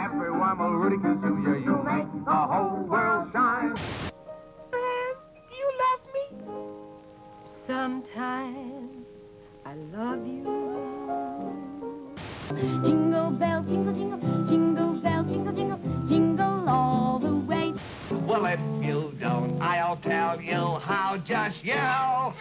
Everyone will really pursue you. You make the whole world shine. Friend, do you love me? Sometimes I love you. Jingle bell, jingle, jingle, jingle bell, jingle, jingle, jingle all the way. Well, if you don't, I'll tell you how. Just yell.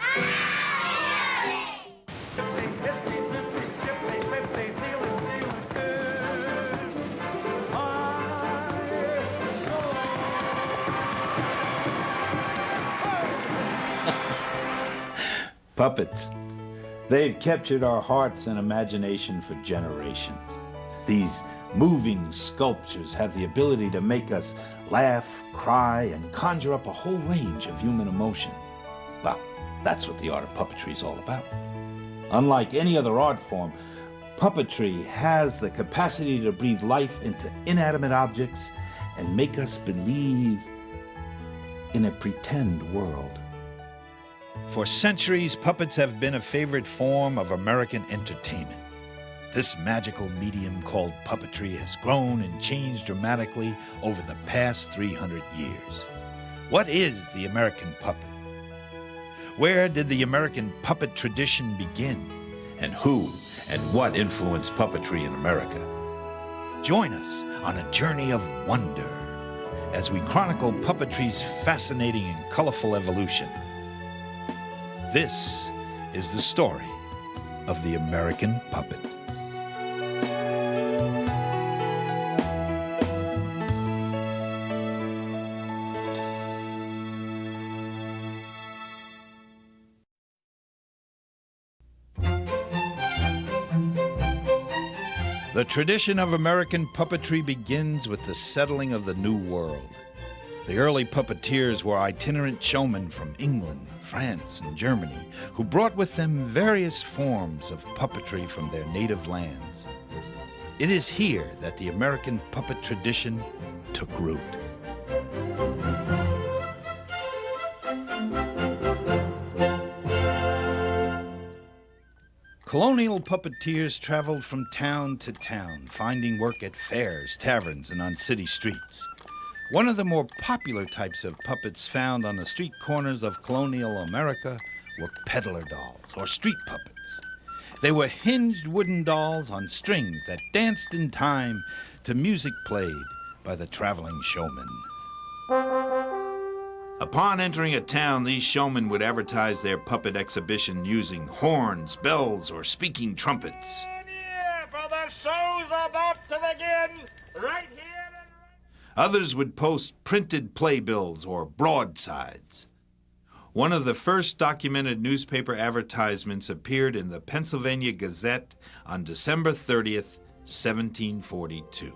Puppets. They've captured our hearts and imagination for generations. These moving sculptures have the ability to make us laugh, cry, and conjure up a whole range of human emotions. Well, that's what the art of puppetry is all about. Unlike any other art form, puppetry has the capacity to breathe life into inanimate objects and make us believe in a pretend world. For centuries, puppets have been a favorite form of American entertainment. This magical medium called puppetry has grown and changed dramatically over the past 300 years. What is the American puppet? Where did the American puppet tradition begin? And who and what influenced puppetry in America? Join us on a journey of wonder as we chronicle puppetry's fascinating and colorful evolution. This is the story of the American puppet. The tradition of American puppetry begins with the settling of the New World. The early puppeteers were itinerant showmen from England, France, and Germany who brought with them various forms of puppetry from their native lands. It is here that the American puppet tradition took root. Colonial puppeteers traveled from town to town, finding work at fairs, taverns, and on city streets. One of the more popular types of puppets found on the street corners of colonial America were peddler dolls, or street puppets. They were hinged wooden dolls on strings that danced in time to music played by the traveling showmen. Upon entering a town, these showmen would advertise their puppet exhibition using horns, bells, or speaking trumpets. For the show's about to begin, right here. Others would post printed playbills or broadsides. One of the first documented newspaper advertisements appeared in the Pennsylvania Gazette on December 30th, 1742.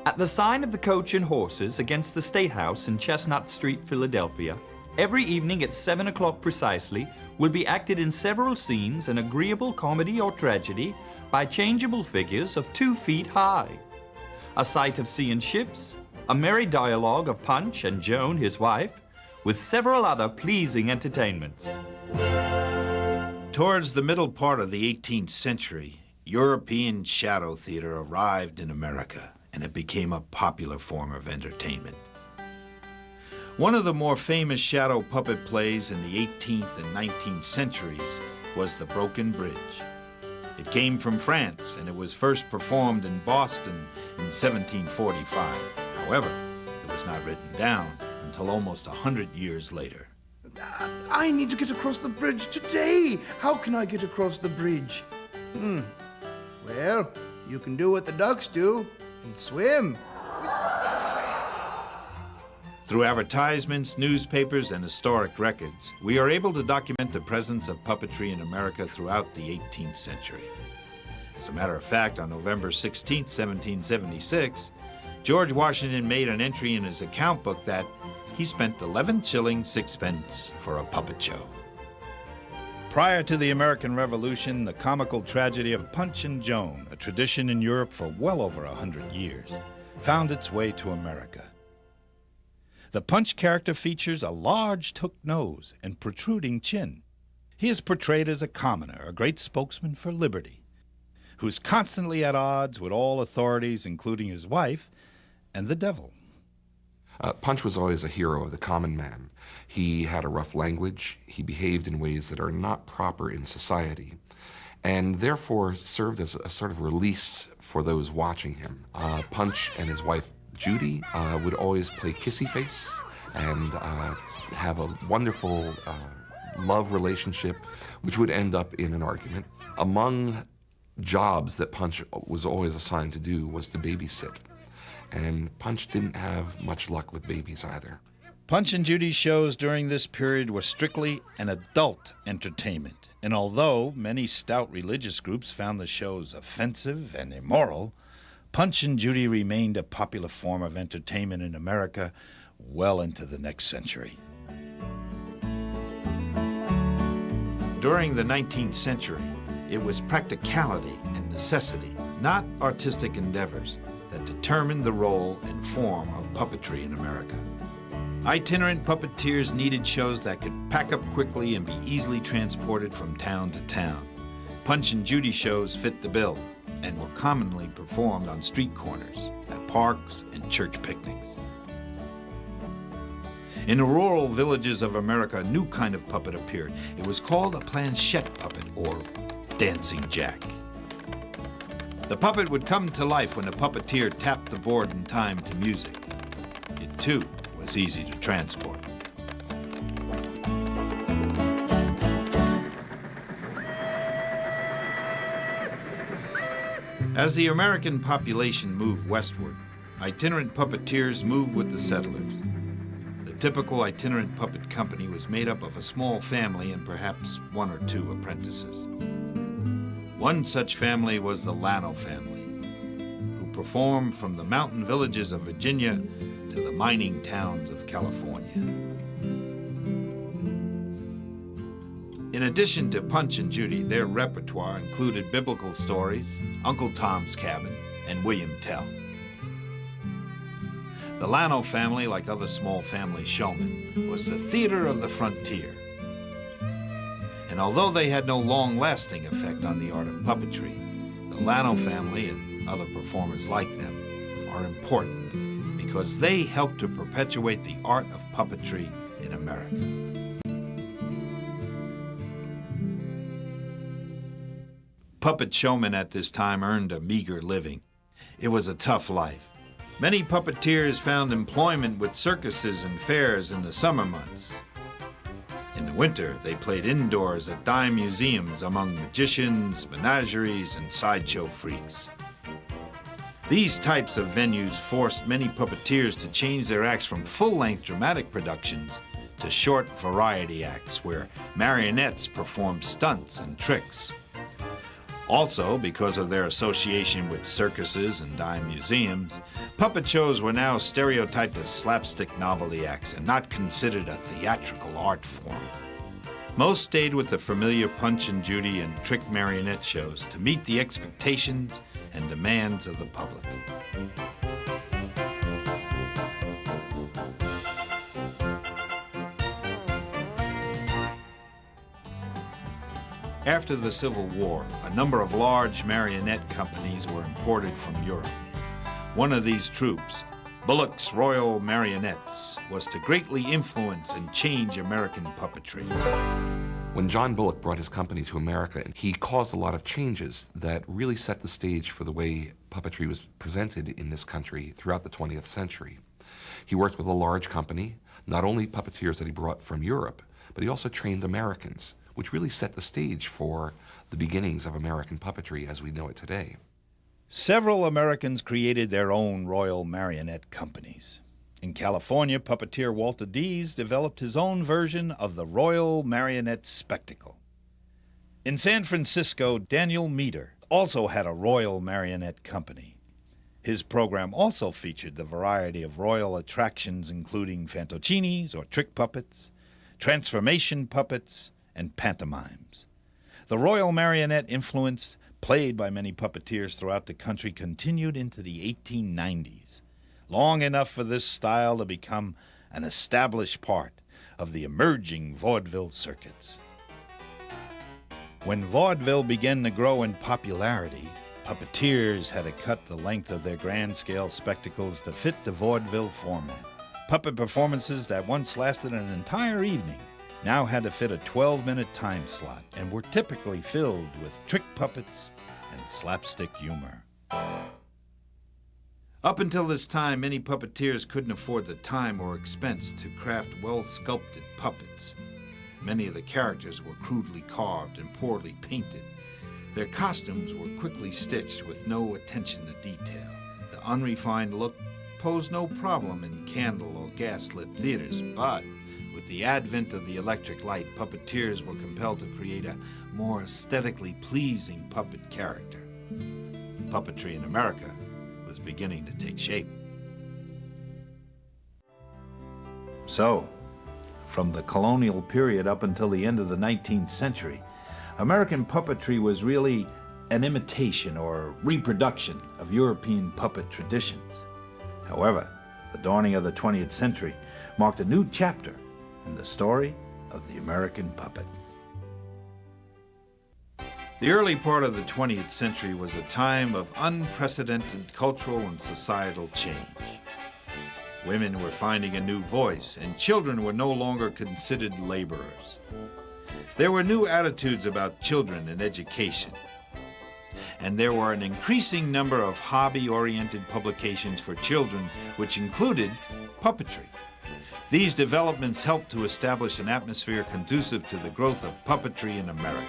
At the sign of the Coach and Horses against the State House in Chestnut Street, Philadelphia, every evening at 7 o'clock precisely will be acted in several scenes an agreeable comedy or tragedy by changeable figures of 2 feet high. A sight of sea and ships, a merry dialogue of Punch and Joan, his wife, with several other pleasing entertainments. Towards the middle part of the 18th century, European shadow theater arrived in America, and it became a popular form of entertainment. One of the more famous shadow puppet plays in the 18th and 19th centuries was The Broken Bridge. It came from France, and it was first performed in Boston in 1745. However, it was not written down until almost 100 years later. I need to get across the bridge today. How can I get across the bridge? Well, you can do what the ducks do and swim. Through advertisements, newspapers, and historic records, we are able to document the presence of puppetry in America throughout the 18th century. As a matter of fact, on November 16, 1776, George Washington made an entry in his account book that he spent 11 shillings 6 for a puppet show. Prior to the American Revolution, the comical tragedy of Punch and Joan, a tradition in Europe for well over 100 years, found its way to America. The Punch character features a large hooked nose and protruding chin. He is portrayed as a commoner, a great spokesman for liberty, who's constantly at odds with all authorities, including his wife and the devil. Punch was always a hero of the common man. He had a rough language. He behaved in ways that are not proper in society, and therefore served as a sort of release for those watching him. Punch and his wife, Judy, would always play kissy face and have a wonderful love relationship, which would end up in an argument. Among jobs that Punch was always assigned to do was to babysit. And Punch didn't have much luck with babies either. Punch and Judy's shows during this period were strictly an adult entertainment, and although many stout religious groups found the shows offensive and immoral, Punch and Judy remained a popular form of entertainment in America well into the next century. During the 19th century, it was practicality and necessity, not artistic endeavors, that determined the role and form of puppetry in America. Itinerant puppeteers needed shows that could pack up quickly and be easily transported from town to town. Punch and Judy shows fit the bill and were commonly performed on street corners, at parks, and church picnics. In the rural villages of America, a new kind of puppet appeared. It was called a planchette puppet, or dancing jack. The puppet would come to life when the puppeteer tapped the board in time to music. It, too, was easy to transport. As the American population moved westward, itinerant puppeteers moved with the settlers. The typical itinerant puppet company was made up of a small family and perhaps one or two apprentices. One such family was the Llano family, who performed from the mountain villages of Virginia to the mining towns of California. In addition to Punch and Judy, their repertoire included biblical stories, Uncle Tom's Cabin, and William Tell. The Llano family, like other small family showmen, was the theater of the frontier. And although they had no long-lasting effect on the art of puppetry, the Llano family and other performers like them are important because they helped to perpetuate the art of puppetry in America. Puppet showmen at this time earned a meager living. It was a tough life. Many puppeteers found employment with circuses and fairs in the summer months. In the winter, they played indoors at dime museums among magicians, menageries, and sideshow freaks. These types of venues forced many puppeteers to change their acts from full-length dramatic productions to short variety acts where marionettes performed stunts and tricks. Also, because of their association with circuses and dime museums, puppet shows were now stereotyped as slapstick novelty acts and not considered a theatrical art form. Most stayed with the familiar Punch and Judy and trick marionette shows to meet the expectations and demands of the public. After the Civil War, a number of large marionette companies were imported from Europe. One of these troupes, Bullock's Royal Marionettes, was to greatly influence and change American puppetry. When John Bullock brought his company to America, he caused a lot of changes that really set the stage for the way puppetry was presented in this country throughout the 20th century. He worked with a large company, not only puppeteers that he brought from Europe, but he also trained Americans, which really set the stage for the beginnings of American puppetry as we know it today. Several Americans created their own royal marionette companies. In California, puppeteer Walter Dees developed his own version of the Royal Marionette Spectacle. In San Francisco, Daniel Meter also had a royal marionette company. His program also featured the variety of royal attractions including fantoccinis or trick puppets, transformation puppets, and pantomimes. The royal marionette influence, played by many puppeteers throughout the country, continued into the 1890s, long enough for this style to become an established part of the emerging vaudeville circuits. When vaudeville began to grow in popularity, Puppeteers had to cut the length of their grand-scale spectacles to fit the vaudeville format. Puppet performances that once lasted an entire evening now had to fit a 12-minute time slot and were typically filled with trick puppets and slapstick humor. Up until this time, many puppeteers couldn't afford the time or expense to craft well-sculpted puppets. Many of the characters were crudely carved and poorly painted. Their costumes were quickly stitched with no attention to detail. The unrefined look posed no problem in candle or gas-lit theaters, but with the advent of the electric light, puppeteers were compelled to create a more aesthetically pleasing puppet character. Puppetry in America was beginning to take shape. So, from the colonial period up until the end of the 19th century, American puppetry was really an imitation or reproduction of European puppet traditions. However, the dawning of the 20th century marked a new chapter in the story of the American puppet. The early part of the 20th century was a time of unprecedented cultural and societal change. Women were finding a new voice, and children were no longer considered laborers. There were new attitudes about children and education, and there were an increasing number of hobby-oriented publications for children, which included puppetry. These developments helped to establish an atmosphere conducive to the growth of puppetry in America.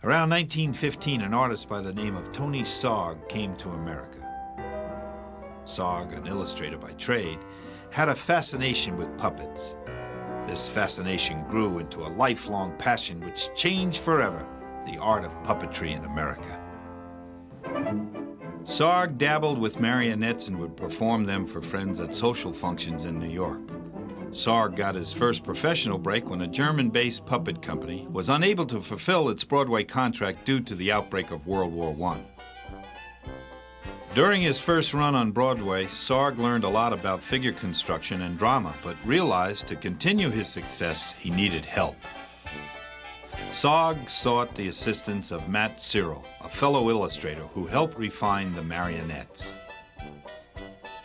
Around 1915, an artist by the name of Tony Sarg came to America. Sarg, an illustrator by trade, had a fascination with puppets. This fascination grew into a lifelong passion which changed forever the art of puppetry in America. Sarg dabbled with marionettes and would perform them for friends at social functions in New York. Sarg got his first professional break when a German-based puppet company was unable to fulfill its Broadway contract due to the outbreak of World War I. During his first run on Broadway, Sarg learned a lot about figure construction and drama, but realized to continue his success, he needed help. Sarg sought the assistance of Matt Cyril, a fellow illustrator who helped refine the marionettes.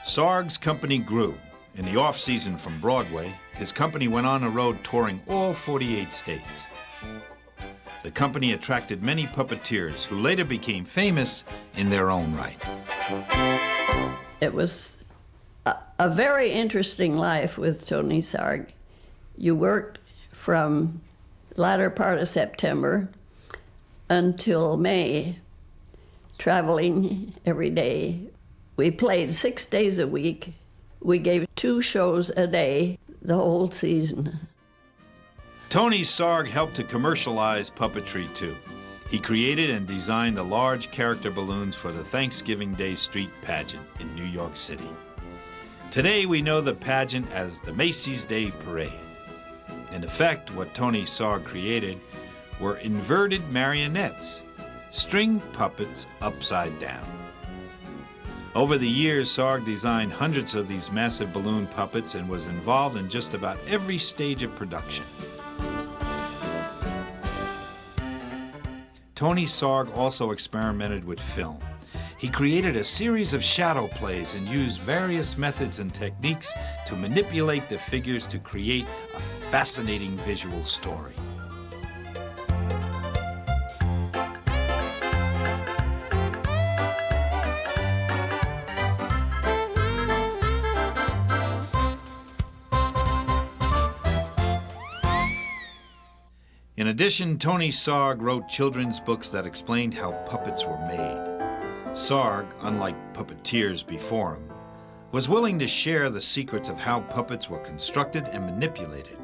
Sarg's company grew. In the off-season from Broadway, his company went on the road touring all 48 states. The company attracted many puppeteers who later became famous in their own right. It was a very interesting life with Tony Sarg. You worked from the latter part of September until May, traveling every day. We played 6 days a week. We gave 2 shows a day the whole season. Tony Sarg helped to commercialize puppetry too. He created and designed the large character balloons for the Thanksgiving Day Street Pageant in New York City. Today we know the pageant as the Macy's Day Parade. In effect, what Tony Sarg created were inverted marionettes, string puppets upside down. Over the years, Sarg designed hundreds of these massive balloon puppets and was involved in just about every stage of production. Tony Sarg also experimented with film. He created a series of shadow plays and used various methods and techniques to manipulate the figures to create a fascinating visual story. In addition, Tony Sarg wrote children's books that explained how puppets were made. Sarg, unlike puppeteers before him, was willing to share the secrets of how puppets were constructed and manipulated.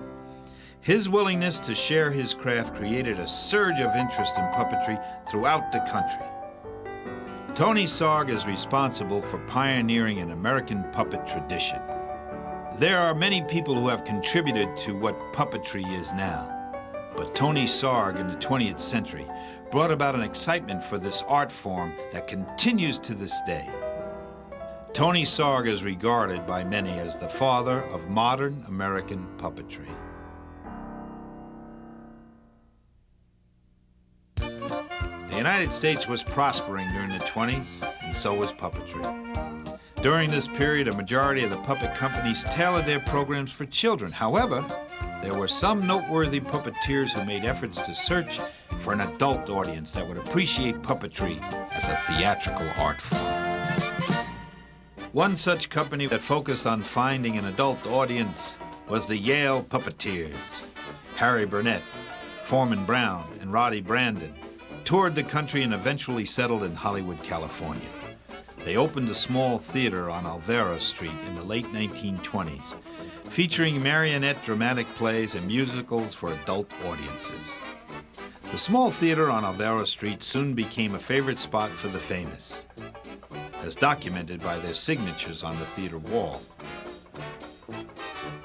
His willingness to share his craft created a surge of interest in puppetry throughout the country. Tony Sarg is responsible for pioneering an American puppet tradition. There are many people who have contributed to what puppetry is now. But Tony Sarg in the 20th century brought about an excitement for this art form that continues to this day. Tony Sarg is regarded by many as the father of modern American puppetry. The United States was prospering during the 20s, and so was puppetry. During this period, a majority of the puppet companies tailored their programs for children. However, there were some noteworthy puppeteers who made efforts to search for an adult audience that would appreciate puppetry as a theatrical art form. One such company that focused on finding an adult audience was the Yale Puppeteers. Harry Burnett, Foreman Brown, and Roddy Brandon toured the country and eventually settled in Hollywood, California. They opened a small theater on Alvera Street in the late 1920s, featuring marionette dramatic plays and musicals for adult audiences. The small theater on Alvera Street soon became a favorite spot for the famous, as documented by their signatures on the theater wall.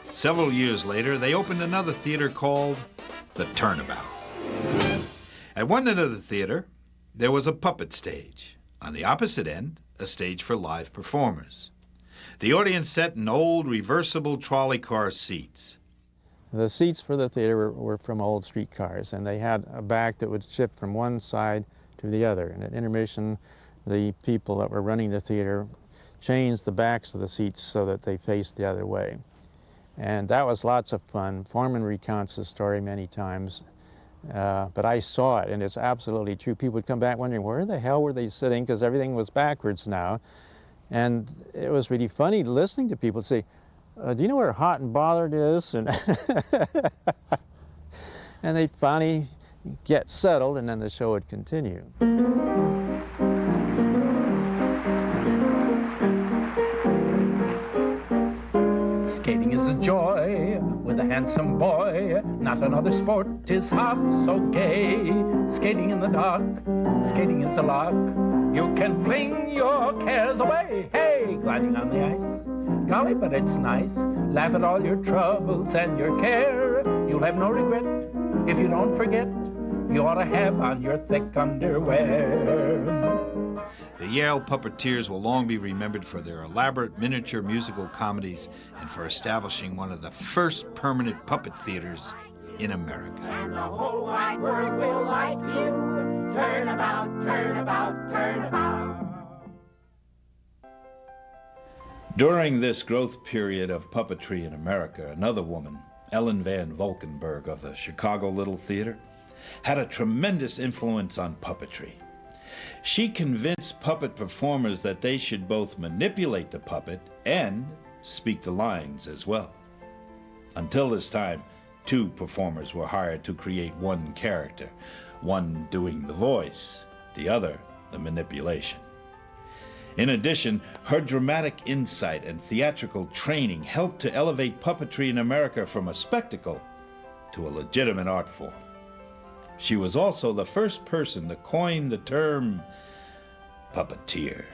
Several years later, they opened another theater called the Turnabout. At one end of the theater, there was a puppet stage. On the opposite end, a stage for live performers. The audience sat in old reversible trolley car seats. The seats for the theater were from old streetcars, and they had a back that would shift from one side to the other. And at intermission, the people that were running the theater changed the backs of the seats so that they faced the other way. And that was lots of fun. Foreman recounts the story many times, but I saw it, and it's absolutely true. People would come back wondering, where the hell were they sitting? Because everything was backwards now. And it was really funny listening to people say, do you know where Hot and Bothered is? And, and they'd finally get settled, and then the show would continue. Skating is a joy with a handsome boy. Not another sport is half so gay. Skating in the dark, skating is a lark. You can fling your cares away. Hey, gliding on the ice, golly, but it's nice. Laugh at all your troubles and your care. You'll have no regret if you don't forget. You ought to have on your thick underwear. The Yale Puppeteers will long be remembered for their elaborate miniature musical comedies and for establishing one of the first permanent puppet theaters in America. And the whole wide world will like you. Turn about, turn about, turn about. During this growth period of puppetry in America, another woman, Ellen Van Valkenburg of the Chicago Little Theater, had a tremendous influence on puppetry. She convinced puppet performers that they should both manipulate the puppet and speak the lines as well. Until this time, two performers were hired to create one character, one doing the voice, the other the manipulation. In addition, her dramatic insight and theatrical training helped to elevate puppetry in America from a spectacle to a legitimate art form. She was also the first person to coin the term puppeteer.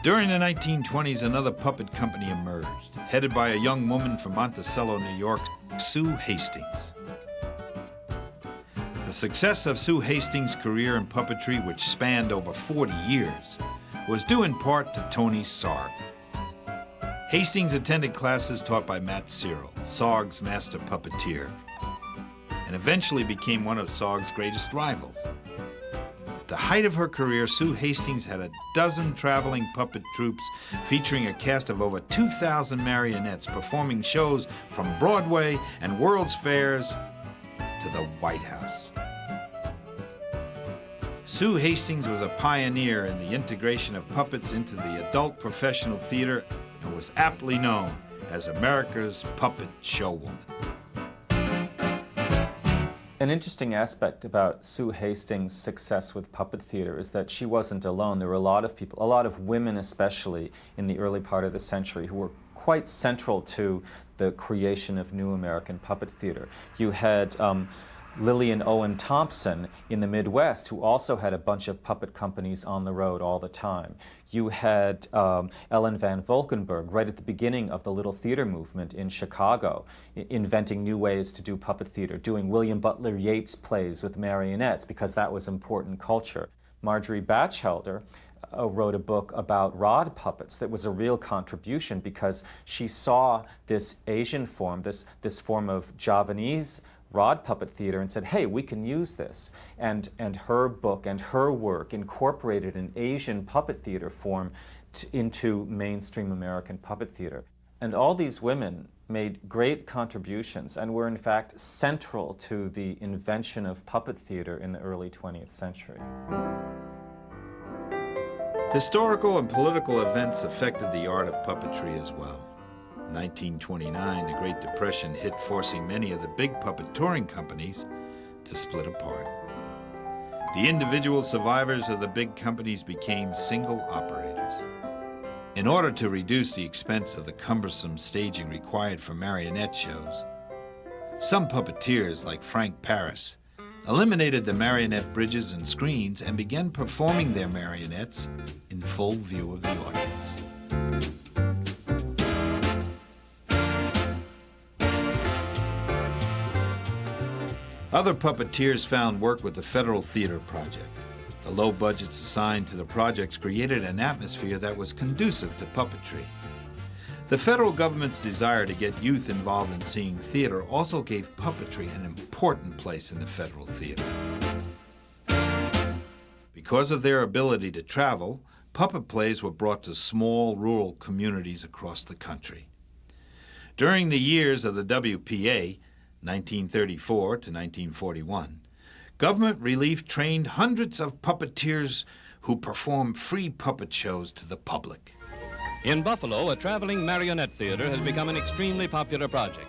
During the 1920s, another puppet company emerged, headed by a young woman from Monticello, New York, Sue Hastings. The success of Sue Hastings' career in puppetry, which spanned over 40 years, was due in part to Tony Sarg. Hastings attended classes taught by Matt Cyril, Sarg's master puppeteer, and eventually became one of Sarg's greatest rivals. At the height of her career, Sue Hastings had a dozen traveling puppet troupes featuring a cast of over 2,000 marionettes performing shows from Broadway and World's Fairs to the White House. Sue Hastings was a pioneer in the integration of puppets into the adult professional theater and was aptly known as America's puppet showwoman. An interesting aspect about Sue Hastings' success with puppet theater is that she wasn't alone. There were a lot of people, a lot of women especially, in the early part of the century who were quite central to the creation of new American puppet theater. You had Lillian Owen Thompson in the Midwest, who also had a bunch of puppet companies on the road all the time. You had Ellen Van Valkenburg right at the beginning of the Little Theater movement in Chicago, inventing new ways to do puppet theater, doing William Butler Yeats plays with marionettes because that was important culture. Marjorie Batchelder wrote a book about rod puppets that was a real contribution because she saw this Asian form, this form of Javanese Rod Puppet Theater and said, hey, we can use this. And her book and her work incorporated an Asian puppet theater form into mainstream American puppet theater. And all these women made great contributions and were in fact central to the invention of puppet theater in the early 20th century. Historical and political events affected the art of puppetry as well. In 1929, the Great Depression hit, forcing many of the big puppet touring companies to split apart. The individual survivors of the big companies became single operators. In order to reduce the expense of the cumbersome staging required for marionette shows, some puppeteers, like Frank Paris, eliminated the marionette bridges and screens and began performing their marionettes in full view of the audience. Other puppeteers found work with the Federal Theater Project. The low budgets assigned to the projects created an atmosphere that was conducive to puppetry. The federal government's desire to get youth involved in seeing theater also gave puppetry an important place in the federal theater. Because of their ability to travel, puppet plays were brought to small rural communities across the country. During the years of the WPA, 1934 to 1941, government relief trained hundreds of puppeteers who performed free puppet shows to the public. In Buffalo, a traveling marionette theater has become an extremely popular project.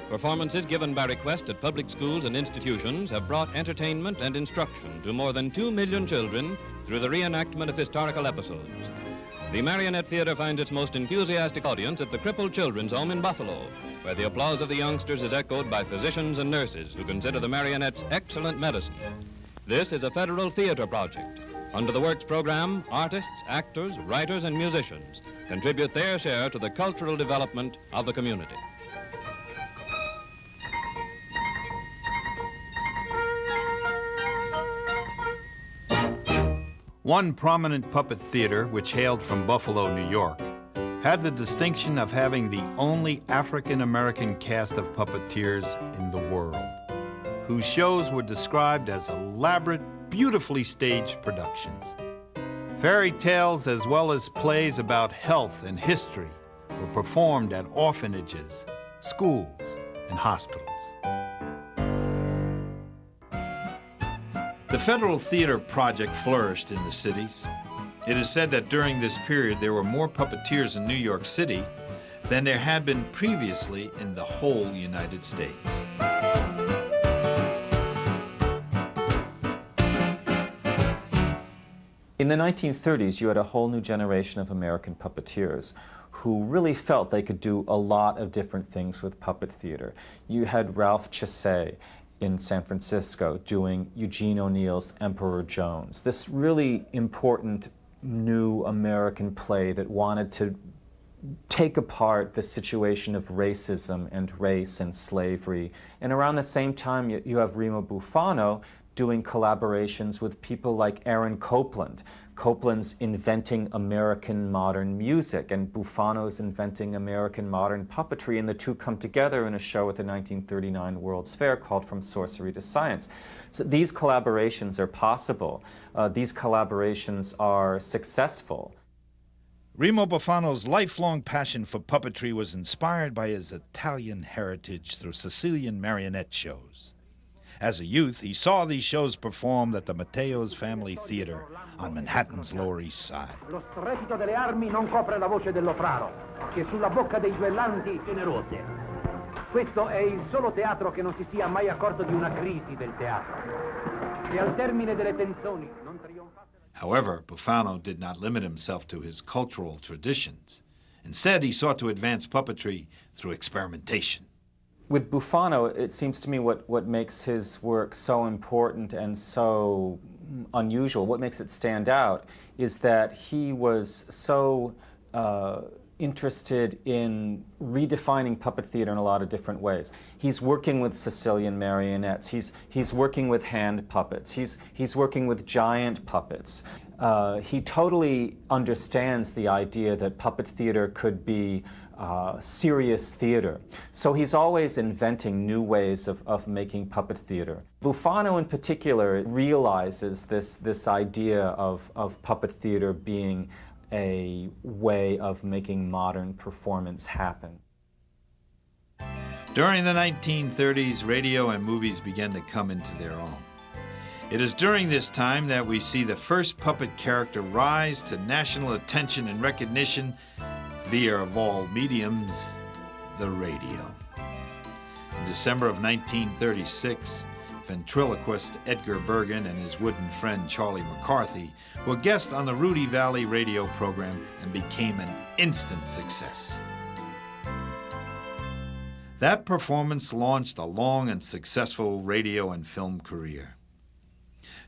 Performances given by request at public schools and institutions have brought entertainment and instruction to more than 2 million children through the reenactment of historical episodes. The Marionette Theater finds its most enthusiastic audience at the Crippled Children's Home in Buffalo, where the applause of the youngsters is echoed by physicians and nurses who consider the marionettes excellent medicine. This is a federal theater project. Under the Works program, artists, actors, writers, and musicians contribute their share to the cultural development of the community. One prominent puppet theater, which hailed from Buffalo, New York, had the distinction of having the only African-American cast of puppeteers in the world, whose shows were described as elaborate, beautifully staged productions. Fairy tales as well as plays about health and history were performed at orphanages, schools, and hospitals. The Federal Theater Project flourished in the cities. It is said that during this period there were more puppeteers in New York City than there had been previously in the whole United States. In the 1930s, you had a whole new generation of American puppeteers who really felt they could do a lot of different things with puppet theater. You had Ralph Chassé in San Francisco doing Eugene O'Neill's Emperor Jones, this really important new American play that wanted to take apart the situation of racism and race and slavery. And around the same time, you have Remo Buffano doing collaborations with people like Aaron Copland. Copland's inventing American modern music, and Buffano's inventing American modern puppetry, and the two come together in a show at the 1939 World's Fair called From Sorcery to Science. So these collaborations are possible. These collaborations are successful. Remo Buffano's lifelong passion for puppetry was inspired by his Italian heritage through Sicilian marionette shows. As a youth, he saw these shows performed at the Matteo's Family Theater on Manhattan's Lower East Side. Lo strepito delle armi non copre la voce dello fraro, che sulla bocca dei duellanti ce ne rode. Questo è il solo teatro che non si sia mai accorto di una crisi del teatro. E al termine delle tensioni non trionfasse. However, Buffano did not limit himself to his cultural traditions. Instead, he sought to advance puppetry through experimentation. With Buffano, it seems to me what makes his work so important and so unusual, what makes it stand out, is that he was so interested in redefining puppet theater in a lot of different ways. He's working with Sicilian marionettes, he's working with hand puppets, he's working with giant puppets. He totally understands the idea that puppet theater could be serious theater. So he's always inventing new ways of making puppet theater. Bufano in particular realizes this idea of puppet theater being a way of making modern performance happen. During the 1930s, radio and movies began to come into their own. It is during this time that we see the first puppet character rise to national attention and recognition via, of all mediums, the radio. In December of 1936, ventriloquist Edgar Bergen and his wooden friend Charlie McCarthy were guests on the Rudy Valley radio program and became an instant success. That performance launched a long and successful radio and film career.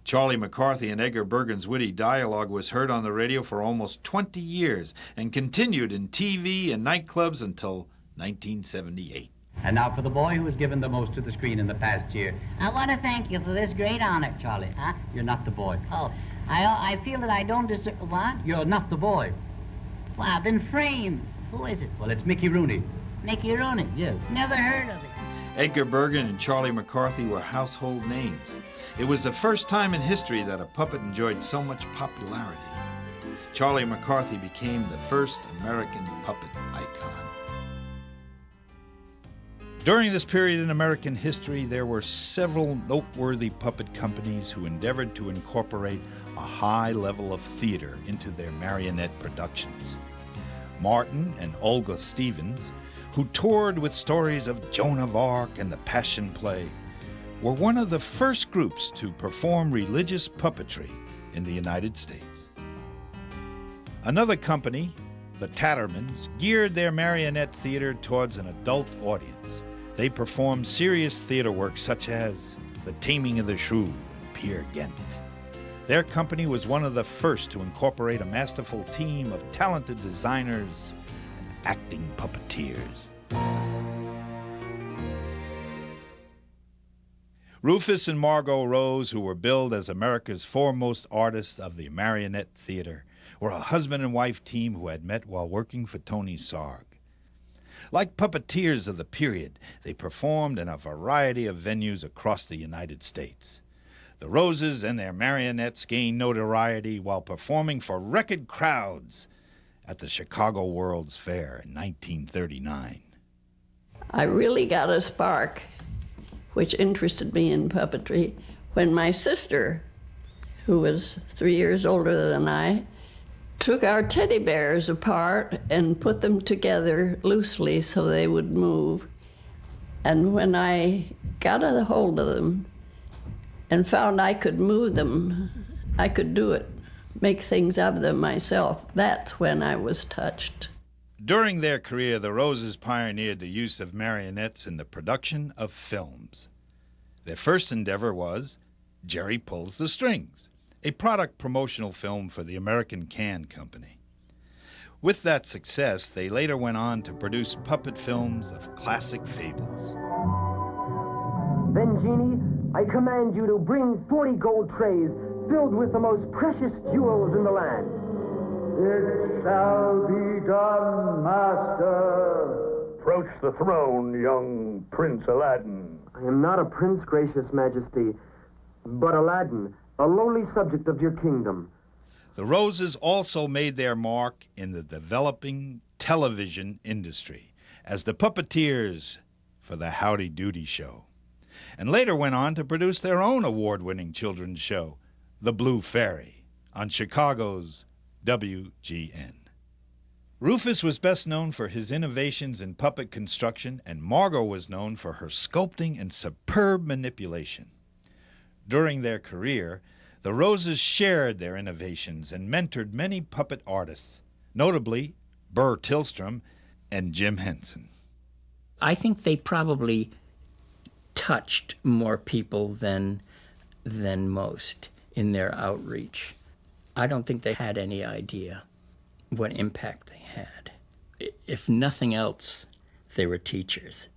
Charlie McCarthy and Edgar Bergen's witty dialogue was heard on the radio for almost 20 years and continued in TV and nightclubs until 1978. And now for the boy who was given the most to the screen in the past year. I want to thank you for this great honor, Charlie. Huh? You're not the boy. Oh, I feel that I don't deserve... What? You're not the boy. Well, I've been framed. Who is it? Well, it's Mickey Rooney. Mickey Rooney? Yes. Never heard of it. Edgar Bergen and Charlie McCarthy were household names. It was the first time in history that a puppet enjoyed so much popularity. Charlie McCarthy became the first American puppet icon. During this period in American history, there were several noteworthy puppet companies who endeavored to incorporate a high level of theater into their marionette productions. Martin and Olga Stevens, who toured with stories of Joan of Arc and the Passion Play, were one of the first groups to perform religious puppetry in the United States. Another company, the Tattermans, geared their marionette theater towards an adult audience. They performed serious theater works such as The Taming of the Shrew and Peer Gynt. Their company was one of the first to incorporate a masterful team of talented designers and acting puppeteers. Rufus and Margot Rose, who were billed as America's foremost artists of the marionette theater, were a husband and wife team who had met while working for Tony Sarg. Like puppeteers of the period, they performed in a variety of venues across the United States. The Roses and their marionettes gained notoriety while performing for record crowds at the Chicago World's Fair in 1939. I really got a spark which interested me in puppetry when my sister, who was 3 years older than I, took our teddy bears apart and put them together loosely so they would move. And when I got a hold of them and found I could move them, I could do it, make things of them myself, that's when I was touched. During their career, the Roses pioneered the use of marionettes in the production of films. Their first endeavor was Jerry Pulls the Strings, a product promotional film for the American Can Company. With that success, they later went on to produce puppet films of classic fables. Then, Genie, I command you to bring 40 gold trays filled with the most precious jewels in the land. It shall be done, Master. Approach the throne, young Prince Aladdin. I am not a prince, gracious majesty, but Aladdin, a lowly subject of your kingdom. The Roses also made their mark in the developing television industry as the puppeteers for the Howdy Doody Show, and later went on to produce their own award-winning children's show, The Blue Fairy, on Chicago's WGN. Rufus was best known for his innovations in puppet construction, and Margot was known for her sculpting and superb manipulation. During their career, the Roses shared their innovations and mentored many puppet artists, notably Burr Tillstrom and Jim Henson. I think they probably touched more people than most in their outreach. I don't think they had any idea what impact they had. If nothing else, they were teachers.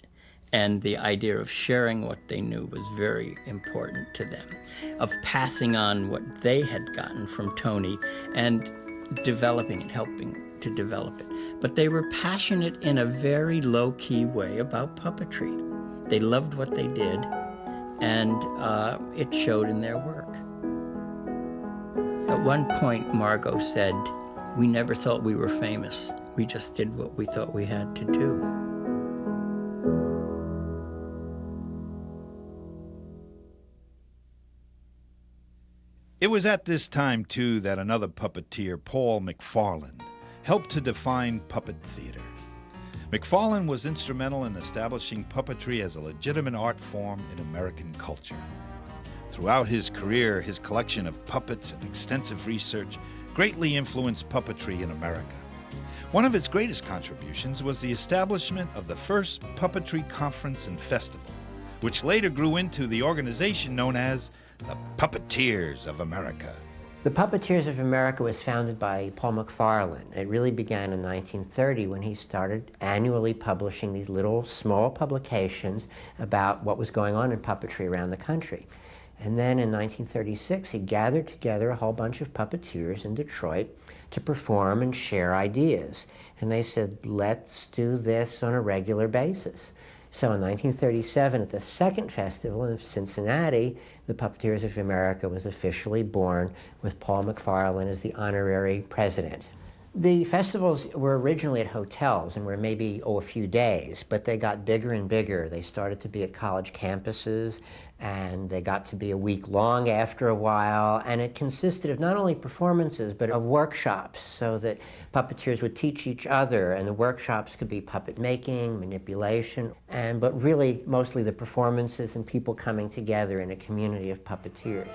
And the idea of sharing what they knew was very important to them, of passing on what they had gotten from Tony and developing and helping to develop it. but they were passionate in a very low-key way about puppetry. They loved what they did, and it showed in their work. At one point, Margot said, "We never thought we were famous. We just did what we thought we had to do." It was at this time, too, that another puppeteer, Paul McFarland, helped to define puppet theater. McFarland was instrumental in establishing puppetry as a legitimate art form in American culture. Throughout his career, his collection of puppets and extensive research greatly influenced puppetry in America. One of its greatest contributions was the establishment of the first puppetry conference and festival, which later grew into the organization known as the Puppeteers of America. The Puppeteers of America was founded by Paul McFarland. It really began in 1930 when he started annually publishing these little small publications about what was going on in puppetry around the country. And then in 1936, he gathered together a whole bunch of puppeteers in Detroit to perform and share ideas. And they said, let's do this on a regular basis. So in 1937, at the second festival in Cincinnati, the Puppeteers of America was officially born with Paul McFarland as the honorary president. The festivals were originally at hotels and were maybe, a few days, but they got bigger and bigger. They started to be at college campuses, and they got to be a week long after a while, and it consisted of not only performances, but of workshops, so that puppeteers would teach each other, and the workshops could be puppet making, manipulation, but really mostly the performances and people coming together in a community of puppeteers.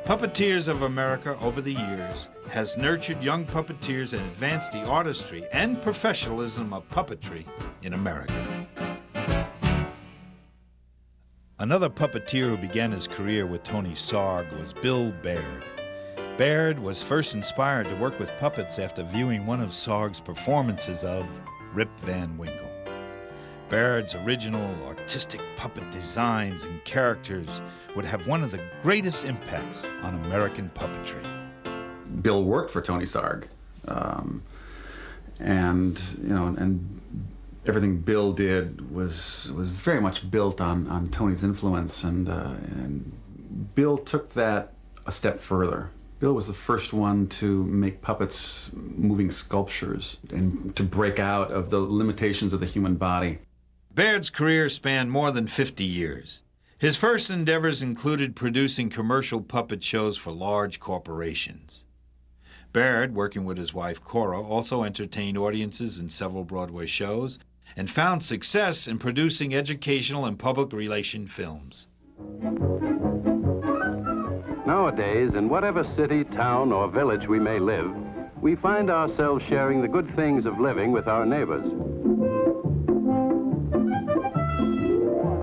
Puppeteers of America over the years has nurtured young puppeteers and advanced the artistry and professionalism of puppetry in America. Another puppeteer who began his career with Tony Sarg was Bill Baird. Baird was first inspired to work with puppets after viewing one of Sarg's performances of Rip Van Winkle. Baird's original artistic puppet designs and characters would have one of the greatest impacts on American puppetry. Bill worked for Tony Sarg, and everything Bill did was very much built on Tony's influence, and Bill took that a step further. Bill was the first one to make puppets moving sculptures and to break out of the limitations of the human body. Baird's career spanned more than 50 years. His first endeavors included producing commercial puppet shows for large corporations. Baird, working with his wife Cora, also entertained audiences in several Broadway shows and found success in producing educational and public relation films. Nowadays, in whatever city, town, or village we may live, we find ourselves sharing the good things of living with our neighbors.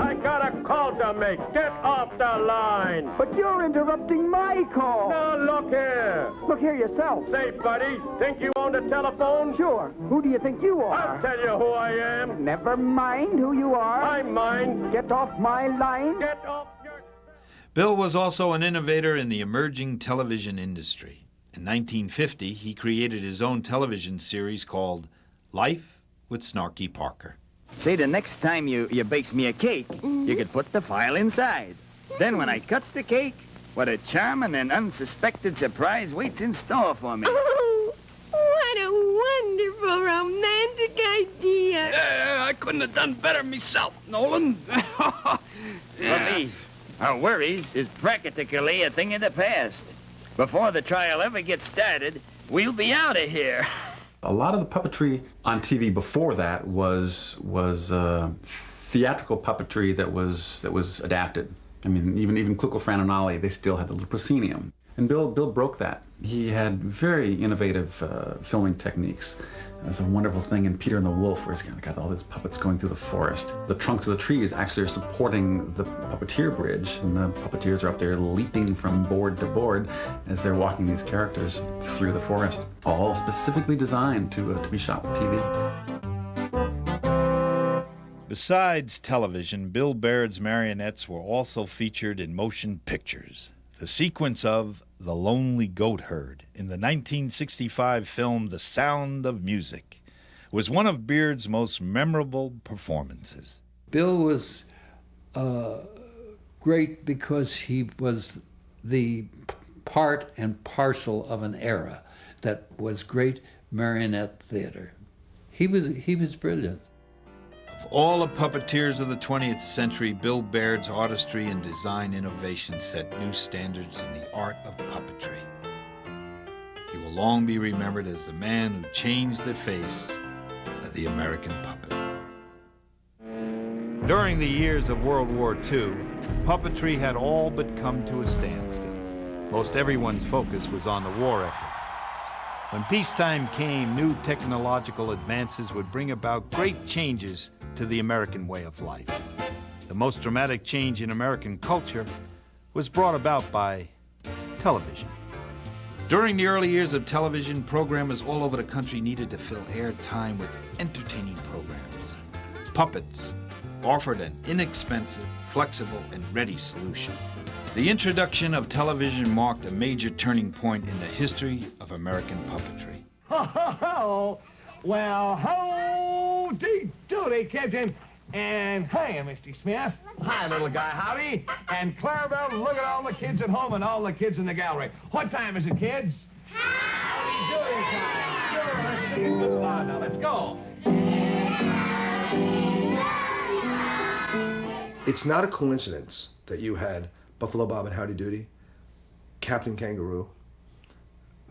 I got a call to make. Get off the line. But you're interrupting my call. Now, look here. Look here yourself. Say, buddy, think you own the telephone? Sure. Who do you think you are? I'll tell you who I am. Never mind who you are. I mind. Get off my line. Get off your... Bill was also an innovator in the emerging television industry. In 1950, he created his own television series called Life with Snarky Parker. Say, the next time you bakes me a cake, you could put the file inside. Then when I cuts the cake, what a charming and unsuspected surprise waits in store for me. Oh, what a wonderful romantic idea. I couldn't have done better myself, Nolan. For me, our worries is practically a thing of the past. Before the trial ever gets started, we'll be out of here. A lot of the puppetry on TV before that was theatrical puppetry that was adapted. I mean, even Kukla, Fran and Ollie, they still had the little proscenium. And Bill broke that. He had very innovative filming techniques. There's a wonderful thing in Peter and the Wolf where he's kind of got all these puppets going through the forest. The trunks of the trees actually are supporting the puppeteer bridge, and the puppeteers are up there leaping from board to board as they're walking these characters through the forest, all specifically designed to be shot with TV. Besides television, Bill Baird's marionettes were also featured in motion pictures. The sequence of The Lonely Goat Herd in the 1965 film The Sound of Music was one of Beard's most memorable performances. Bill was great because he was the part and parcel of an era that was great marionette theater. He was brilliant. Of all the puppeteers of the 20th century, Bill Baird's artistry and design innovations set new standards in the art of puppetry. He will long be remembered as the man who changed the face of the American puppet. During the years of World War II, puppetry had all but come to a standstill. Most everyone's focus was on the war effort. When peacetime came, new technological advances would bring about great changes to the American way of life. The most dramatic change in American culture was brought about by television. During the early years of television, programmers all over the country needed to fill airtime with entertaining programs. Puppets offered an inexpensive, flexible, and ready solution. The introduction of television marked a major turning point in the history of American puppetry. Ho, ho, ho! Well, howdy doody, kids, and hiya, Mr. Smith. Hi, little guy, howdy. And Clarabelle, look at all the kids at home and all the kids in the gallery. What time is it, kids? Howdy doody time. Sure, let's sing it good loud now. Let's go. It's not a coincidence that you had Buffalo Bob and Howdy Doody, Captain Kangaroo,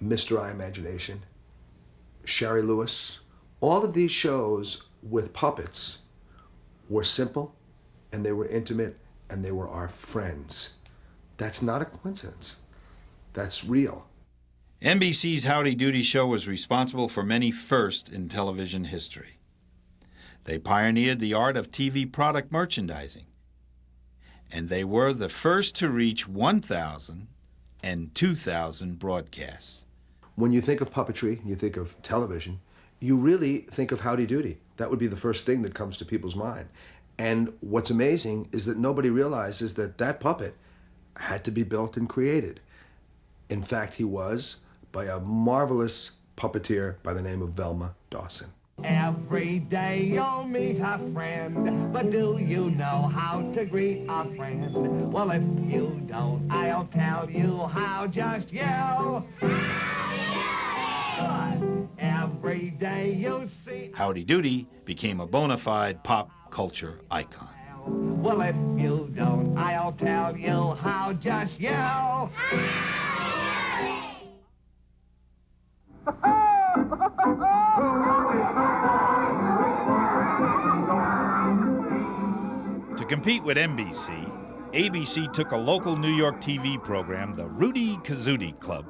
Mr. I Imagination, Shari Lewis. All of these shows with puppets were simple, and they were intimate, and they were our friends. That's not a coincidence. That's real. NBC's Howdy Doody show was responsible for many firsts in television history. They pioneered the art of TV product merchandising, and they were the first to reach 1,000 and 2,000 broadcasts. When you think of puppetry, you think of television, you really think of Howdy Doody. That would be the first thing that comes to people's mind. And what's amazing is that nobody realizes that that puppet had to be built and created. In fact, he was by a marvelous puppeteer by the name of Velma Dawson. Every day you'll meet a friend, but do you know how to greet a friend? Well, if you don't, I'll tell you how. Just yell. Good. Every day you see. Howdy Doody became a bona fide pop culture icon. Well, if you don't, I'll tell you how. Just yell. To compete with NBC, ABC took a local New York TV program, the Rudy Kazootie Club,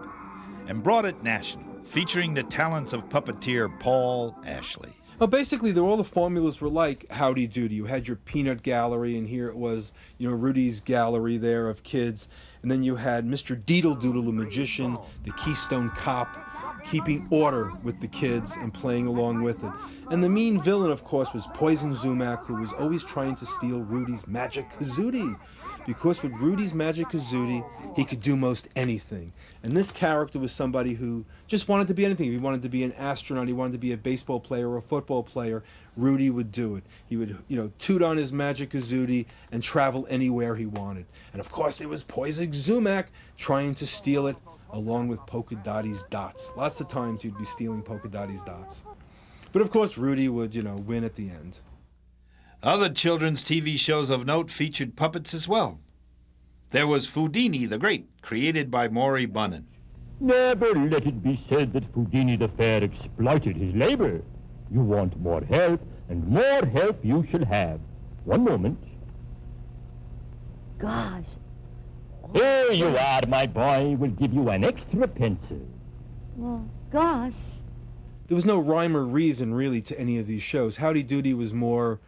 and brought it national, featuring the talents of puppeteer Paul Ashley. Well, basically, all the formulas were like Howdy Doody. You had your peanut gallery, and here it was, Rudy's gallery there of kids. And then you had Mr. Deedle Doodle, the magician, the Keystone Cop, keeping order with the kids and playing along with it. And the mean villain, of course, was Poison Zumac, who was always trying to steal Rudy's magic kazootie. Because with Rudy's magic kazootie, he could do most anything. And this character was somebody who just wanted to be anything. If he wanted to be an astronaut, he wanted to be a baseball player or a football player, Rudy would do it. He would, toot on his magic kazootie and travel anywhere he wanted. And of course, there was Poison Zumac trying to steal it, along with Polka Dotty's dots. Lots of times he'd be stealing Polka Dotty's dots. But of course, Rudy would, win at the end. Other children's TV shows of note featured puppets as well. There was Foodini the Great, created by Maury Bunnan. Never let it be said that Foodini the Fair exploited his labor. You want more help, and more help you shall have. One moment. Gosh. Here you are, my boy. We'll give you an extra pencil. Well, gosh. There was no rhyme or reason, really, to any of these shows. Howdy Doody was more,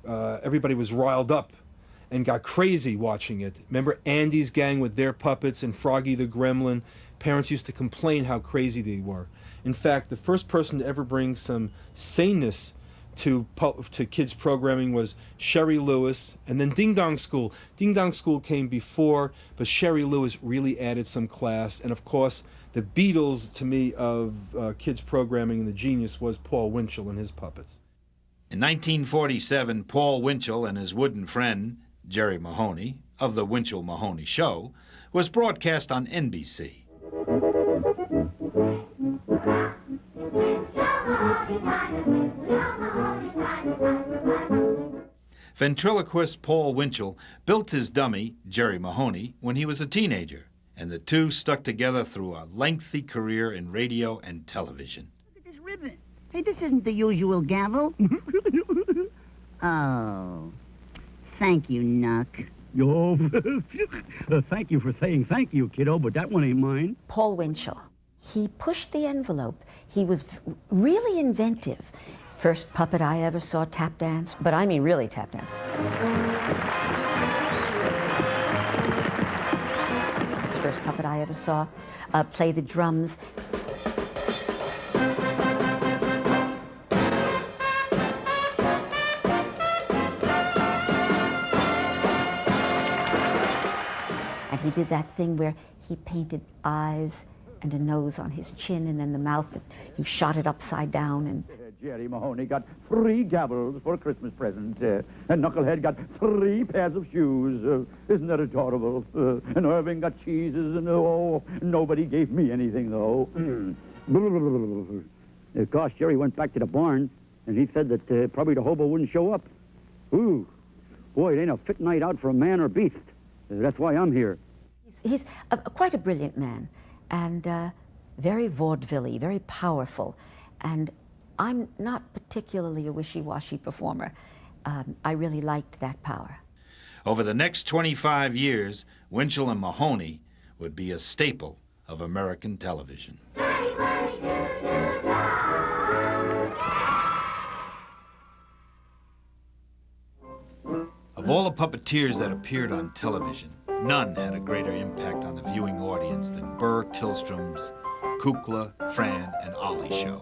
everybody was riled up and got crazy watching it. Remember Andy's gang with their puppets and Froggy the Gremlin? Parents used to complain how crazy they were. In fact, the first person to ever bring some saneness to kids programming was Sherry Lewis, and then Ding Dong School. Ding Dong School came before, but Sherry Lewis really added some class. And of course, the Beatles, to me, of kids programming and the genius was Paul Winchell and his puppets. In 1947, Paul Winchell and his wooden friend, Jerry Mahoney, of the Winchell-Mahoney Show, was broadcast on NBC. Ventriloquist Paul Winchell built his dummy, Jerry Mahoney, when he was a teenager, and the two stuck together through a lengthy career in radio and television. This ribbon. Hey, this isn't the usual gavel. Oh. Thank you, Nuck. Yo, thank you for saying thank you, kiddo, but that one ain't mine. Paul Winchell. He pushed the envelope. He was really inventive. First puppet I ever saw tap dance, but I mean really tap dance. It's the first puppet I ever saw play the drums. And he did that thing where he painted eyes and a nose on his chin, and then the mouth, he shot it upside down. And Jerry Mahoney got 3 gavels for a Christmas present, and Knucklehead got 3 pairs of shoes. Isn't that adorable? And Irving got cheeses, and oh, nobody gave me anything, though. Gosh, Jerry went back to the barn, and he said that probably the hobo wouldn't show up. Ooh, boy, it ain't a fit night out for a man or beast. That's why I'm here. He's quite a brilliant man, and very vaudeville-y, very powerful. And I'm not particularly a wishy-washy performer. I really liked that power. Over the next 25 years, Winchell and Mahoney would be a staple of American television. Of all the puppeteers that appeared on television, none had a greater impact on the viewing audience than Burr Tillstrom's Kukla, Fran, and Ollie show.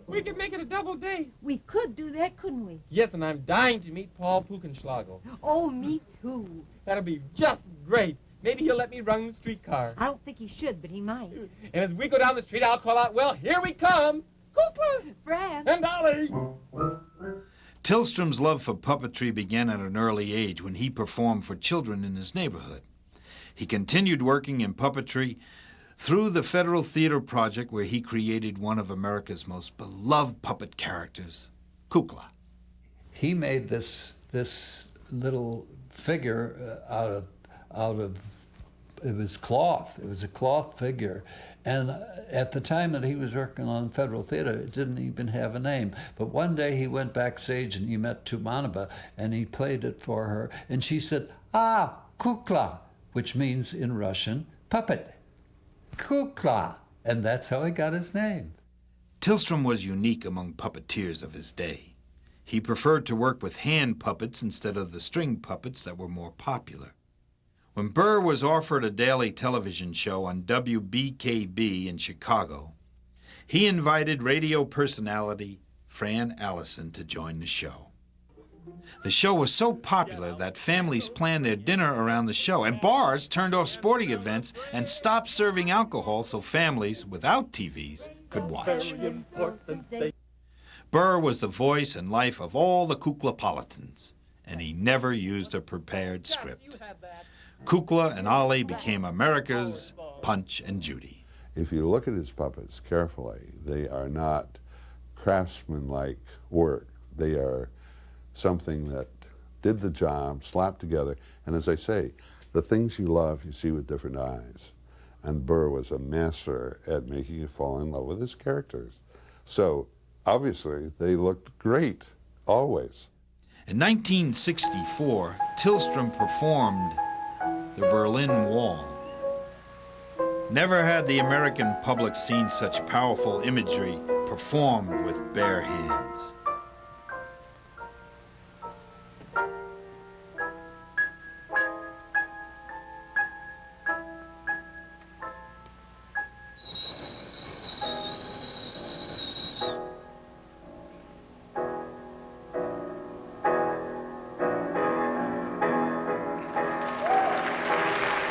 We could make it a double day. We could do that, couldn't we? Yes, and I'm dying to meet Paul Puckenschlagel. Oh, me too. That'll be just great. Maybe he'll let me run the streetcar. I don't think he should, but he might. And as we go down the street, I'll call out, well, here we come. Kukla! Fran! And Ollie! Tillstrom's love for puppetry began at an early age when he performed for children in his neighborhood. He continued working in puppetry through the Federal Theater Project, where he created one of America's most beloved puppet characters, Kukla. He made this little figure out of it was cloth. It was a cloth figure. And at the time that he was working on Federal Theater, it didn't even have a name. But one day he went backstage and he met Tumanaba, and he played it for her. And she said, "Ah, Kukla," which means in Russian, puppet. Kukla. And that's how he got his name. Tillstrom was unique among puppeteers of his day. He preferred to work with hand puppets instead of the string puppets that were more popular. When Burr was offered a daily television show on WBKB in Chicago, he invited radio personality Fran Allison to join the show. The show was so popular that families planned their dinner around the show, and bars turned off sporting events and stopped serving alcohol so families without TVs could watch. Burr was the voice and life of all the Kuklapolitans, and he never used a prepared script. Kukla and Ollie became America's Punch and Judy. If you look at his puppets carefully, they are not craftsman-like work. They are something that did the job, slapped together, and as I say, the things you love you see with different eyes. And Burr was a master at making you fall in love with his characters. So obviously they looked great, always. In 1964, Tillstrom performed The Berlin Wall. Never had the American public seen such powerful imagery performed with bare hands.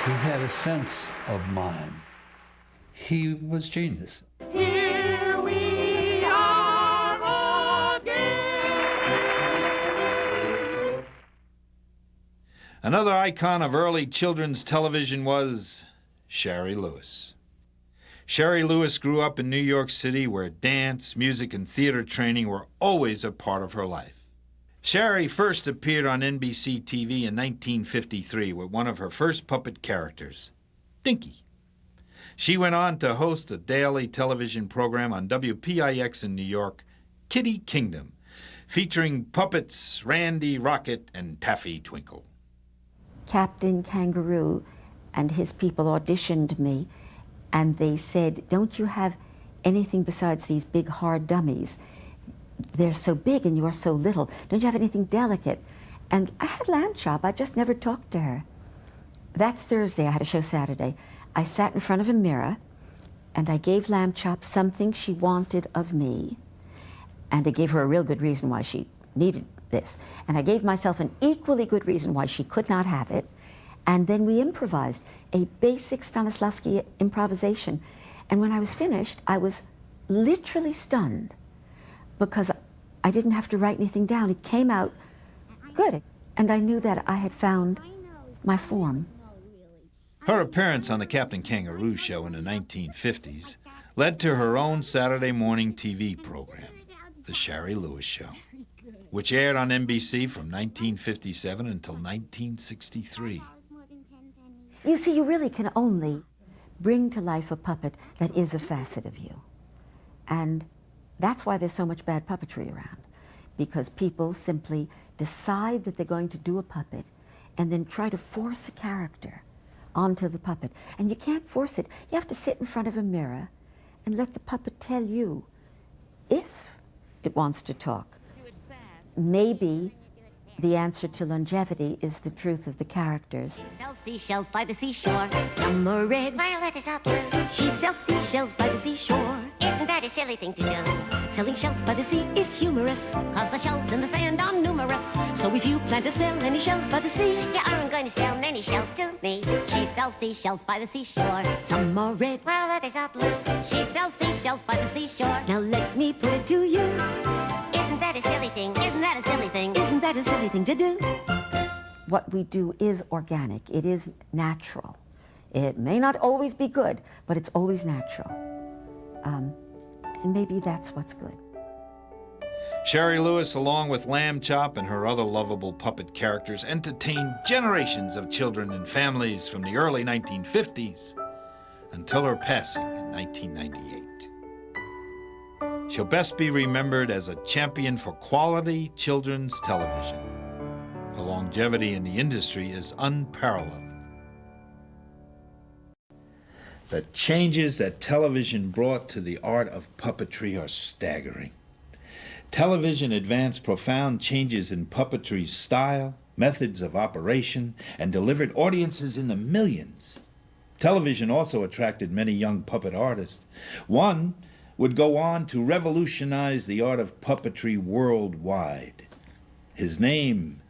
He had a sense of mime. He was genius. Here we are again. Another icon of early children's television was Shari Lewis. Shari Lewis grew up in New York City, where dance, music, and theater training were always a part of her life. Shari first appeared on NBC TV in 1953 with one of her first puppet characters, Dinky. She went on to host a daily television program on WPIX in New York, Kitty Kingdom, featuring puppets Randy Rocket and Taffy Twinkle. Captain Kangaroo and his people auditioned me, and they said, "Don't you have anything besides these big hard dummies? They're so big and you're so little. Don't you have anything delicate?" And I had Lamb Chop. I just never talked to her. That Thursday, I had a show Saturday. I sat in front of a mirror, and I gave Lamb Chop something she wanted of me. And I gave her a real good reason why she needed this. And I gave myself an equally good reason why she could not have it. And then we improvised a basic Stanislavski improvisation. And when I was finished, I was literally stunned, because I didn't have to write anything down. It came out good. And I knew that I had found my form. Her appearance on the Captain Kangaroo show in the 1950s led to her own Saturday morning TV program, The Shari Lewis Show, which aired on NBC from 1957 until 1963. You see, you really can only bring to life a puppet that is a facet of you. And that's why there's so much bad puppetry around, because people simply decide that they're going to do a puppet and then try to force a character onto the puppet. And you can't force it. You have to sit in front of a mirror and let the puppet tell you if it wants to talk. Maybe the answer to longevity is the truth of the characters. She sells seashells by the seashore. Some are red, violet is all blue. She sells seashells by the seashore. Isn't that a silly thing to do? Selling shells by the sea is humorous, cause the shells in the sand are numerous. So if you plan to sell any shells by the sea, you aren't going to sell many shells to me. She sells seashells by the seashore. Some are red, violet is all blue. She sells seashells by the seashore. Now let me put it to you. Isn't that a silly thing? Isn't that a silly thing? Isn't that a silly thing to do? What we do is organic. It is natural. It may not always be good, but it's always natural. And maybe that's what's good. Shari Lewis, along with Lamb Chop and her other lovable puppet characters, entertained generations of children and families from the early 1950s until her passing in 1998. She'll best be remembered as a champion for quality children's television. Her longevity in the industry is unparalleled. The changes that television brought to the art of puppetry are staggering. Television advanced profound changes in puppetry's style, methods of operation, and delivered audiences in the millions. Television also attracted many young puppet artists. One would go on to revolutionize the art of puppetry worldwide. His name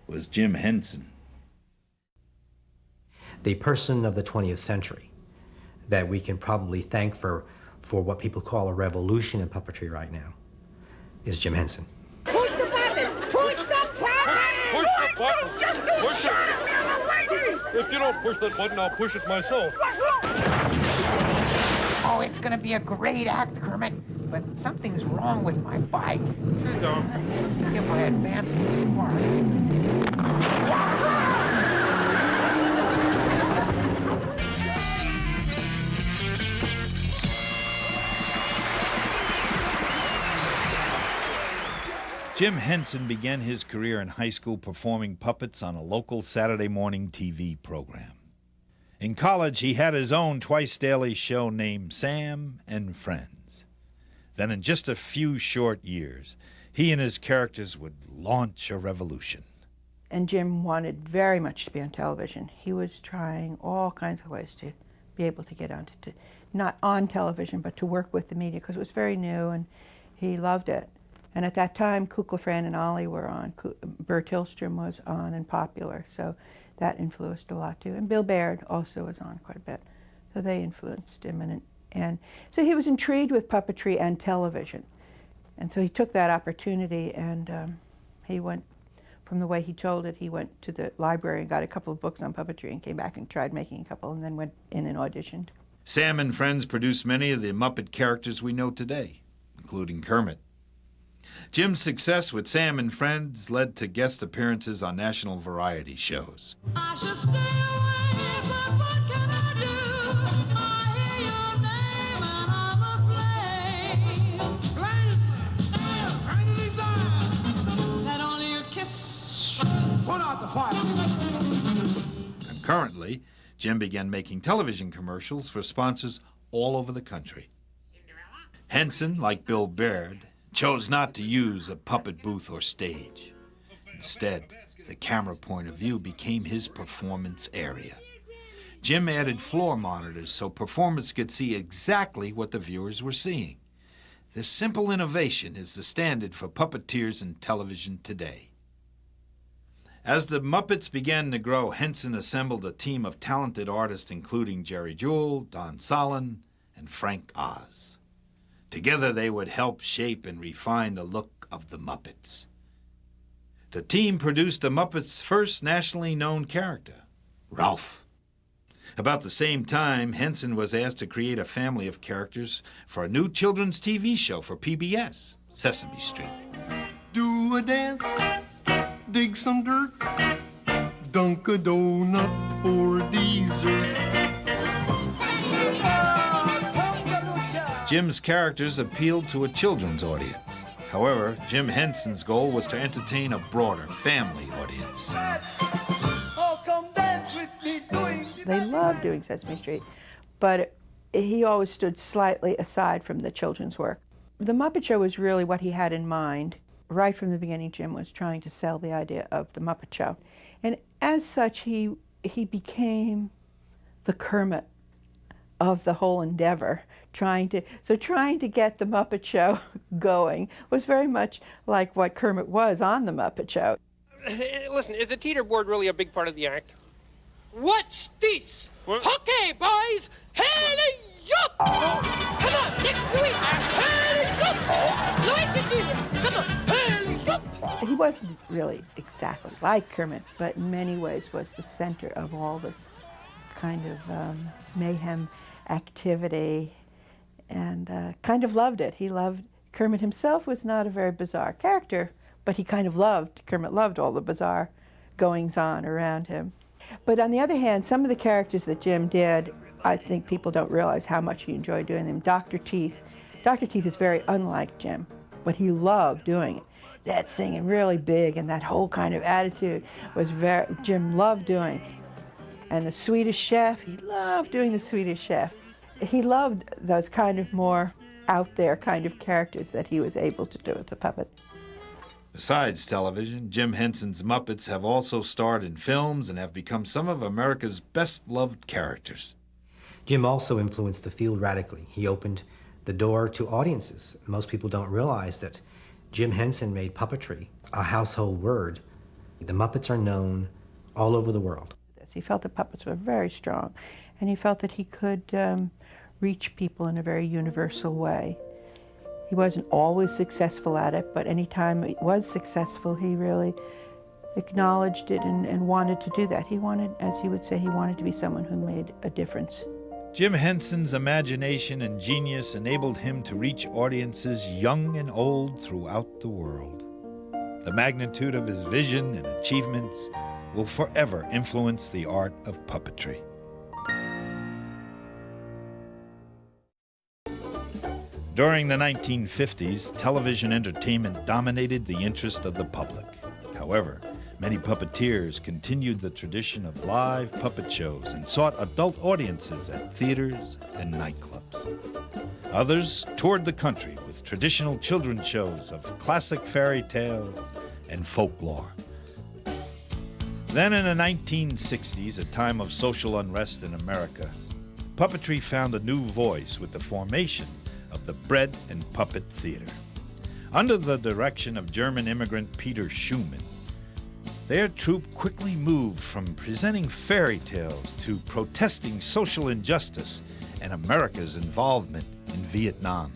was Jim Henson. The person of the 20th century that we can probably thank for what people call a revolution in puppetry right now is Jim Henson. Push the button! Push the button! Push the button! Push it! If you don't push that button, I'll push it myself. Oh, it's gonna be a great act, Kermit, but something's wrong with my bike. If I advance the spark. Jim Henson began his career in high school performing puppets on a local Saturday morning TV program. In college, he had his own twice-daily show named Sam and Friends. Then in just a few short years, he and his characters would launch a revolution. And Jim wanted very much to be on television. He was trying all kinds of ways to be able to get onto, not on television, but to work with the media, because it was very new and he loved it. And at that time, Kukla, Fran, and Ollie were on. Bert Hillstrom was on and popular, so that influenced a lot too. And Bill Baird also was on quite a bit, so they influenced him. And so he was intrigued with puppetry and television. And so he took that opportunity, and he went, from the way he told it, he went to the library and got a couple of books on puppetry and came back and tried making a couple and then went in and auditioned. Sam and Friends produced many of the Muppet characters we know today, including Kermit. Jim's success with Sam and Friends led to guest appearances on national variety shows. I should stay away, but what can I do? I hear your name and I'm aflame. That only a kiss. Put out the fire. Concurrently, Jim began making television commercials for sponsors all over the country. Henson, like Bill Baird, chose not to use a puppet booth or stage. Instead, the camera point of view became his performance area. Jim added floor monitors so performers could see exactly what the viewers were seeing. This simple innovation is the standard for puppeteers in television today. As the Muppets began to grow, Henson assembled a team of talented artists including Jerry Jewell, Don Solon, and Frank Oz. Together they would help shape and refine the look of the Muppets. The team produced the Muppets' first nationally known character, Ralph. About the same time, Henson was asked to create a family of characters for a new children's TV show for PBS, Sesame Street. Do a dance, dig some dirt, dunk a donut for dessert. Jim's characters appealed to a children's audience. However, Jim Henson's goal was to entertain a broader family audience. They loved doing Sesame Street, but he always stood slightly aside from the children's work. The Muppet Show was really what he had in mind. Right from the beginning, Jim was trying to sell the idea of the Muppet Show. And as such, he became the Kermit of the whole endeavor. Trying to get the Muppet Show going was very much like what Kermit was on the Muppet Show. Listen, is a teeter board really a big part of the act? Watch this! Okay, boys! Hurry up! Come on, next week! Hurry up! Lloyd Jr., come on, hurry up! He wasn't really exactly like Kermit, but in many ways was the center of all this kind of mayhem activity, and kind of loved it. Kermit himself was not a very bizarre character, but Kermit loved all the bizarre goings-on around him. But on the other hand, some of the characters that Jim did, I think people don't realize how much he enjoyed doing them. Dr. Teeth. Dr. Teeth is very unlike Jim, but he loved doing it. That singing really big and that whole kind of attitude Jim loved doing. And the Swedish Chef, he loved doing the Swedish Chef. He loved those kind of more out there kind of characters that he was able to do with the puppet. Besides television, Jim Henson's Muppets have also starred in films and have become some of America's best-loved characters. Jim also influenced the field radically. He opened the door to audiences. Most people don't realize that Jim Henson made puppetry a household word. The Muppets are known all over the world. He felt the puppets were very strong, and he felt that he could reach people in a very universal way. He wasn't always successful at it, but any time it was successful, he really acknowledged it and wanted to do that. He wanted, as he would say, he wanted to be someone who made a difference. Jim Henson's imagination and genius enabled him to reach audiences young and old throughout the world. The magnitude of his vision and achievements will forever influence the art of puppetry. During the 1950s, television entertainment dominated the interest of the public. However, many puppeteers continued the tradition of live puppet shows and sought adult audiences at theaters and nightclubs. Others toured the country with traditional children's shows of classic fairy tales and folklore. Then in the 1960s, a time of social unrest in America, puppetry found a new voice with the formation of the Bread and Puppet Theater. Under the direction of German immigrant Peter Schumann, their troupe quickly moved from presenting fairy tales to protesting social injustice and America's involvement in Vietnam.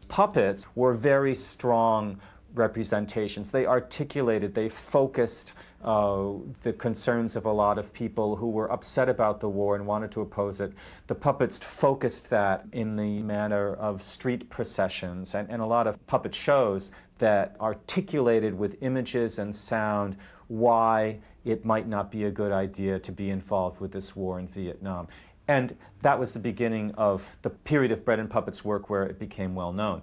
Puppets were very strong representations. They articulated, they focused the concerns of a lot of people who were upset about the war and wanted to oppose it. The puppets focused that in the manner of street processions and a lot of puppet shows that articulated with images and sound why it might not be a good idea to be involved with this war in Vietnam. And that was the beginning of the period of Bread and Puppets work where it became well known.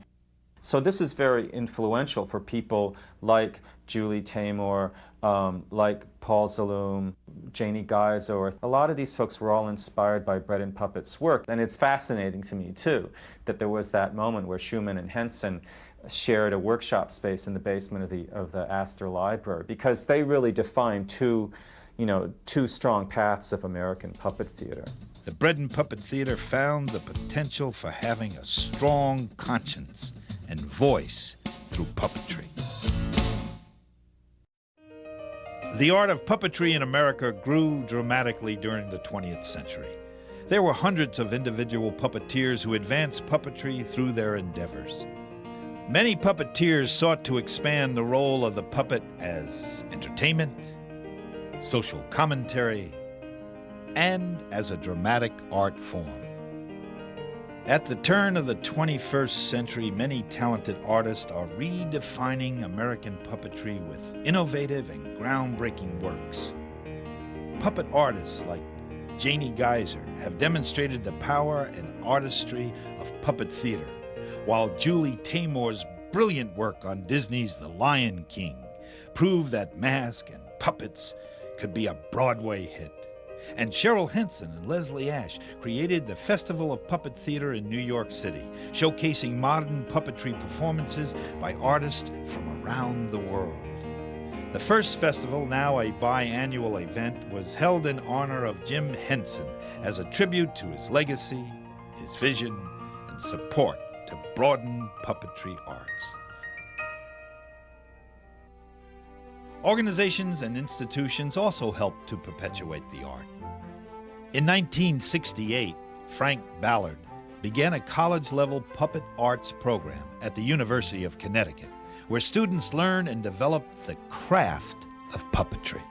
So this is very influential for people like Julie Taymor, like Paul Zaloom, Janie Geiser. A lot of these folks were all inspired by Bread and Puppets' work. And it's fascinating to me, too, that there was that moment where Schumann and Henson shared a workshop space in the basement of the Astor Library, because they really defined two strong paths of American puppet theater. The Bread and Puppet Theater found the potential for having a strong conscience and voice through puppetry. The art of puppetry in America grew dramatically during the 20th century. There were hundreds of individual puppeteers who advanced puppetry through their endeavors. Many puppeteers sought to expand the role of the puppet as entertainment, social commentary, and as a dramatic art form. At the turn of the 21st century, many talented artists are redefining American puppetry with innovative and groundbreaking works. Puppet artists like Janie Geiser have demonstrated the power and artistry of puppet theater, while Julie Taymor's brilliant work on Disney's The Lion King proved that masks and puppets could be a Broadway hit. And Cheryl Henson and Leslie Ash created the Festival of Puppet Theater in New York City, showcasing modern puppetry performances by artists from around the world. The first festival, now a biannual event, was held in honor of Jim Henson as a tribute to his legacy, his vision, and support to broaden puppetry arts. Organizations and institutions also helped to perpetuate the art. In 1968, Frank Ballard began a college-level puppet arts program at the University of Connecticut, where students learn and develop the craft of puppetry.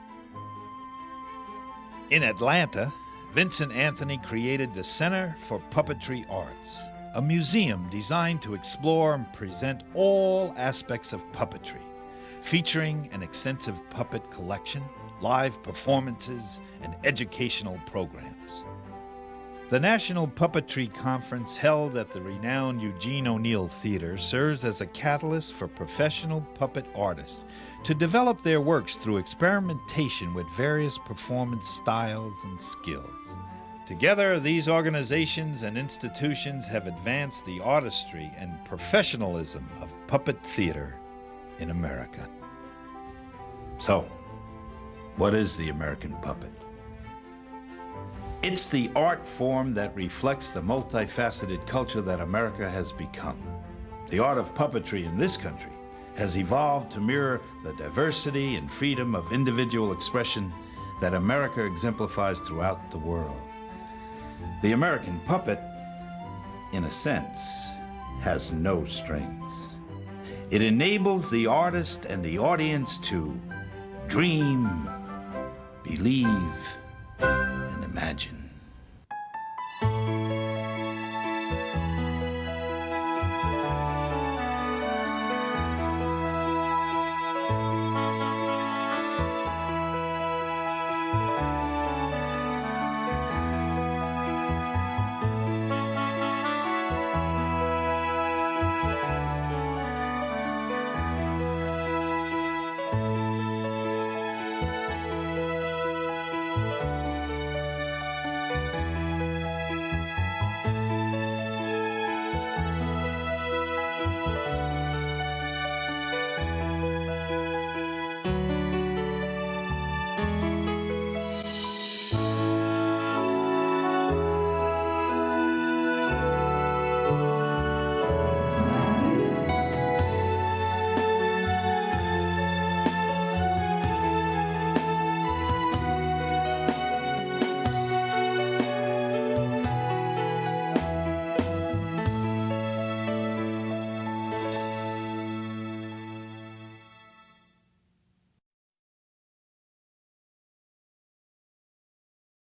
In Atlanta, Vincent Anthony created the Center for Puppetry Arts, a museum designed to explore and present all aspects of puppetry, featuring an extensive puppet collection, live performances, and educational programs. The National Puppetry Conference, held at the renowned Eugene O'Neill Theater, serves as a catalyst for professional puppet artists to develop their works through experimentation with various performance styles and skills. Together, these organizations and institutions have advanced the artistry and professionalism of puppet theater in America. So, what is the American puppet? It's the art form that reflects the multifaceted culture that America has become. The art of puppetry in this country has evolved to mirror the diversity and freedom of individual expression that America exemplifies throughout the world. The American puppet, in a sense, has no strings. It enables the artist and the audience to dream, believe, and imagine.